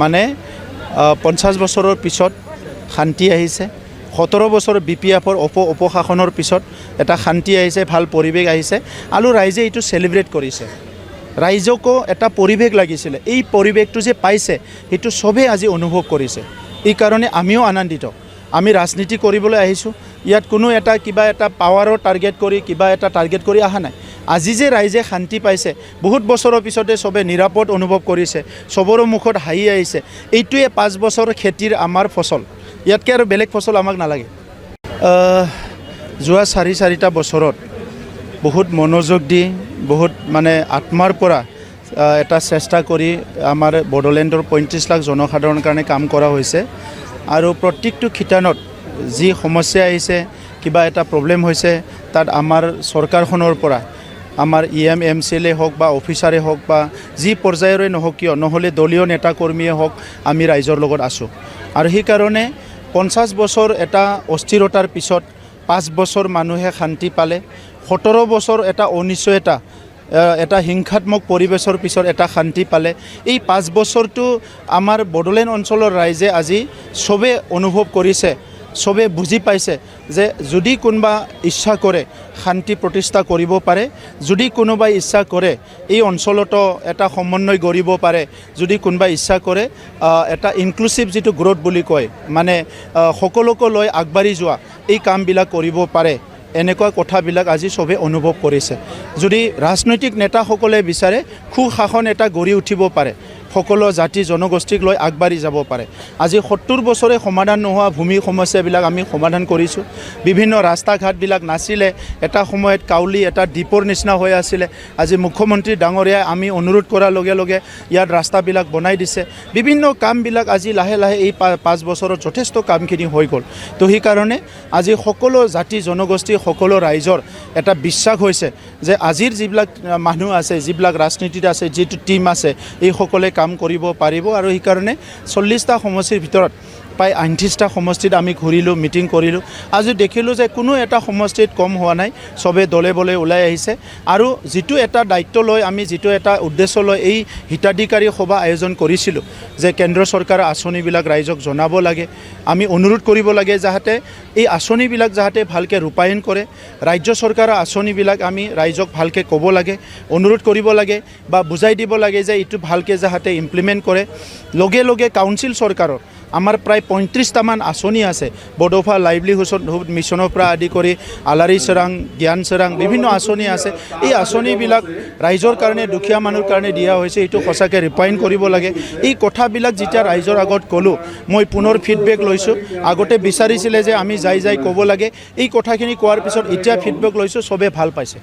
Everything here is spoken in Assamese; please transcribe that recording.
মানে 50 বছৰৰ পিছত শান্তি আহিছে 17 বছৰ বিপিএফৰ অপশাসনৰ পিছত এটা শান্তি আহিছে ভাল পৰিৱেশ আহিছে আৰু ৰাইজে এইটো সেলিব্ৰেট কৰিছে ৰাইজকো এটা পৰিৱেশ লাগিছিল এই পৰিৱেশটো যে পাইছে সেইটো সবে আজি অনুভৱ কৰিছে এই কাৰণে আমিও আনন্দিত আমি ৰাজনীতি কৰিবলৈ আহিছো ইয়াত কোনো এটা কিবা এটা পাৱাৰৰ টাৰ্গেট কৰি কিবা এটা টাৰ্গেট কৰি আহা নাই আজি যে ৰাইজে শান্তি পাইছে বহুত বছৰৰ পিছতে সবে নিৰাপদ অনুভৱ কৰিছে সবৰৰ মুখত হাঁহি আহিছে এইটোৱে 5 বছৰ খেতিৰ আমাৰ ফসল ইয়াতকে আৰু বেলেগ ফসল আমাক নালাগে যোৱা 4টা বছৰত বহুত মনোযোগ দি বহুত মানে আত্মাৰ পৰা এটা চেষ্টা কৰি আমাৰ বড়োলেণ্ডৰ 35 লাখ জনসাধাৰণৰ কাৰণে কাম কৰা হৈছে আৰু প্ৰত্যেকটো খিতানত যি সমস্যা আহিছে কিবা এটা প্ৰবলেম হৈছে তাত আমাৰ চৰকাৰখনৰ পৰা আমাৰ এমচিএলএ হোক বা অফিচাৰে হোক বা যি পৰ্যায়ৰে নহওক কিয় নহলে দলীয় নেতা কৰ্মীয়ে হোক আমি ৰাইজৰ লগত আছো আৰু সেই কাৰণে 50 বছৰ এটা অস্থিৰতাৰ পিছত 5 বছৰ মানুহে শান্তি পালে 17 বছৰ এটা অনিশ্চয়তা এটা হিংসাত্মক পৰিবেশৰ পিছত এটা শান্তি পালে এই 5 বছৰটো আমাৰ বড়োলেণ্ড অঞ্চলৰ ৰাইজে আজি সবে অনুভৱ কৰিছে সবে বুজি পাইছে যে যদি কোনোবা ইচ্ছা কৰে শান্তি প্ৰতিষ্ঠা কৰিব পাৰে যদি কোনোবাই ইচ্ছা কৰে এই অঞ্চলতো এটা সমন্বয় কৰিব পাৰে যদি কোনোবাই ইচ্ছা কৰে এটা ইনক্লুসিভ যেটো গ্ৰোথ বুলি কয় মানে সকলোকে লৈ আগবাঢ়ি যোৱা এই কামবিলাক কৰিব পাৰে এনেকুৱা কথাবিলাক আজি সবে অনুভৱ কৰিছে যদি ৰাজনৈতিক নেতাসকলে বিচাৰে সুশাসন এটা গঢ়ি উঠিব পাৰে সকলো জাতি জনগোষ্ঠীক লৈ আগবাঢ়ি যাব পাৰে আজি 70 বছৰে সমাধান নোহোৱা ভূমি সমস্যাবিলাক আমি সমাধান কৰিছো বিভিন্ন ৰাস্তা ঘাটবিলাক নাছিলে এটা সময়ত কাউলি এটা দ্বীপৰ নিচিনা হৈ আছিল আজি মুখ্যমন্ত্ৰী ডাঙৰীয়াই আমি অনুৰোধ কৰাৰ লগে লগে ইয়াত ৰাস্তাবিলাক বনাই দিছে বিভিন্ন কামবিলাক আজি লাহে লাহে এই 5 বছৰত যথেষ্ট কামখিনি হৈ গ'ল তো সেই কাৰণে আজি সকলো জাতি জনগোষ্ঠী সকলো ৰাইজৰ এটা বিশ্বাস হৈছে যে আজিৰ যিবিলাক মানুহ আছে যিবিলাক ৰাজনীতিত আছে যিটো টিম আছে এই সকলে কাম কৰিব পাৰিব আৰু এই কাৰণে 40টা সমষ্টিৰ ভিতৰত প্ৰায় 38টা সমষ্টিত আমি ঘূৰিলো মিটিং কৰিলো আজি দেখিলো যে কোনো এটা সমষ্টিত কম হোৱা নাই সবে দলে বলে ওলাই আহিছে আৰু যেটো এটা দায়িত্ব লৈ আমি যেটো এটা উদ্দেশ্য লৈ এই হিতাধিকাৰী সভা আয়োজন কৰিছিলো যে কেন্দ্ৰ চৰকাৰৰ আঁচনিবিলাক ৰাইজক জনাব লাগে আমি অনুৰোধ কৰিব লাগে যাতে এই আঁচনিবিলাক যাতে ভালকে ৰূপায়ণ কৰে ৰাজ্য চৰকাৰৰ আঁচনিবিলাক আমি ৰাইজক ভালকে ক'ব লাগে অনুৰোধ কৰিব লাগে বা বুজাই দিব লাগে যে এইটো ভালকে যাতে ইমপ্লিমেন্ট কৰে লগে লগে কাউন্সিল চৰকাৰৰ আমাৰ প্ৰায় 35টা মান আঁচনি আছে বড়োফা লাইভলিহুড মিছনৰ পৰা আদি কৰি আলাৰী চৰাং জ্ঞান চৰাং বিভিন্ন আঁচনি আছে এই আঁচনিবিলাক ৰাইজৰ কাৰণে দুখীয়া মানুহৰ কাৰণে দিয়া হৈছে এইটো সঁচাকৈ ৰিফাইন কৰিব লাগে এই কথাবিলাক যেতিয়া ৰাইজৰ আগত ক'লো মই পুনৰ ফিডবেক লৈছো আগতে বিচাৰিছিলে যে আমি যাই ক'ব লাগে এই কথাখিনি কোৱাৰ পিছত এতিয়া ফিডবেক লৈছো সবে ভাল পাইছে